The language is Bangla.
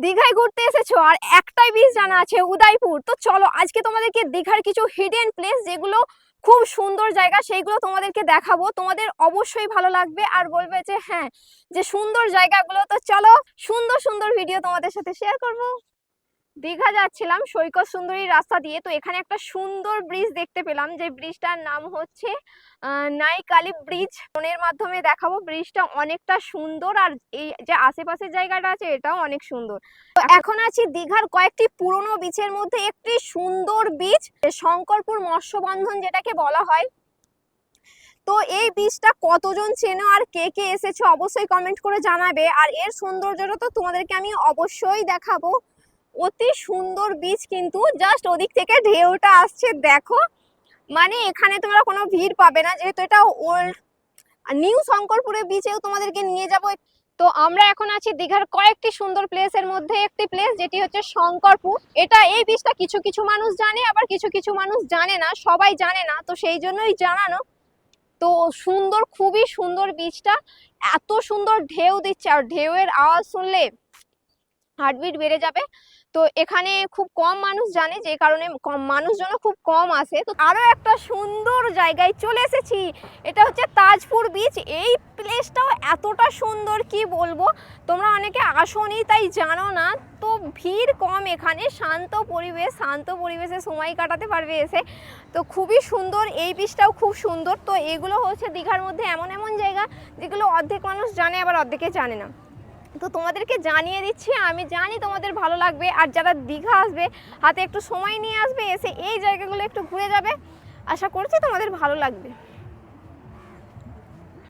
দীঘায় ঘুরতে এসেছো আর একটাই বিচ জানা আছে, উদয়পুর। তো চলো আজকে তোমাদেরকে দীঘার কিছু হিডেন প্লেস, যেগুলো খুব সুন্দর জায়গা, সেইগুলো তোমাদেরকে দেখাবো। তোমাদের অবশ্যই ভালো লাগবে আর বলবে যে হ্যাঁ, যে সুন্দর জায়গাগুলো। তো চলো সুন্দর সুন্দর ভিডিও তোমাদের সাথে শেয়ার করব। দীঘা যাচ্ছিলাম সৈকত সুন্দরী রাস্তা দিয়ে, তো এখানে একটা সুন্দর ব্রিজ দেখতে পেলাম, যে ব্রিজটার নাম হচ্ছে নাইকালি ব্রিজ। ফোনের মাধ্যমে দেখাবো। ব্রিজটা অনেকটা সুন্দর আর এই যে আশেপাশের জায়গাটা আছে এটাও অনেক সুন্দর। তো এখন আছি দীঘার কয়েকটি পুরনো বিচের মধ্যে একটি সুন্দর বিচ, শঙ্করপুর মৎস্যবন্ধন যেটাকে বলা হয়। তো এই বীজটা কতজন চেনো আর কে কে এসেছো অবশ্যই কমেন্ট করে জানাবে। আর এর সৌন্দর্যটা তো তোমাদেরকে আমি অবশ্যই দেখাবো। অতি সুন্দর বীজ, কিন্তু জাস্ট ওদিক থেকে ঢেউটা আসছে দেখো। মানে এখানে তোমরা কোনো ভিড় পাবে না, যেহেতু এটা ওল্ড নিউ শঙ্করপুরের বীচেও তোমাদেরকে নিয়ে যাব। তো আমরা এখন আছি দীঘার কয়েকটি সুন্দর প্লেসের মধ্যে একটি প্লেস, যেটি হচ্ছে শঙ্করপুর। এই বীজটা কিছু কিছু মানুষ জানে, আবার কিছু কিছু মানুষ জানে না, সবাই জানে না, তো সেই জন্যই জানানো। তো সুন্দর, খুবই সুন্দর বীজটা, এত সুন্দর ঢেউ দিচ্ছে আর ঢেউয়ের আওয়াজ শুনলে হার্টবিট বেড়ে যাবে। তো এখানে খুব কম মানুষ জানে, যে কারণে মানুষজন খুব কম আসে। তো আরো একটা সুন্দর জায়গায় চলে এসেছি, এটা হচ্ছে তাজপুর বিচ। এই প্লেসটাও এতটা সুন্দর কি বলবো, তোমরা অনেকে আসোনি তাই জানো না। তো ভিড় কম এখানে, শান্ত পরিবেশ, শান্ত পরিবেশে সময় কাটাতে পারবে এসে। তো খুবই সুন্দর, এই বিচটাও খুব সুন্দর। তো এগুলো হচ্ছে দীঘার মধ্যে এমন এমন জায়গা যেগুলো অর্ধেক মানুষ জানে, আবার অর্ধেকে জানে না। তো তোমাদেরকে জানিয়ে দিচ্ছি, আমি জানি তোমাদের ভালো লাগবে। আর যারা দীঘা আসবে হাতে একটু সময় নিয়ে আসবে, এসে এই জায়গাগুলো একটু ঘুরে যাবে, আশা করছি তোমাদের ভালো লাগবে।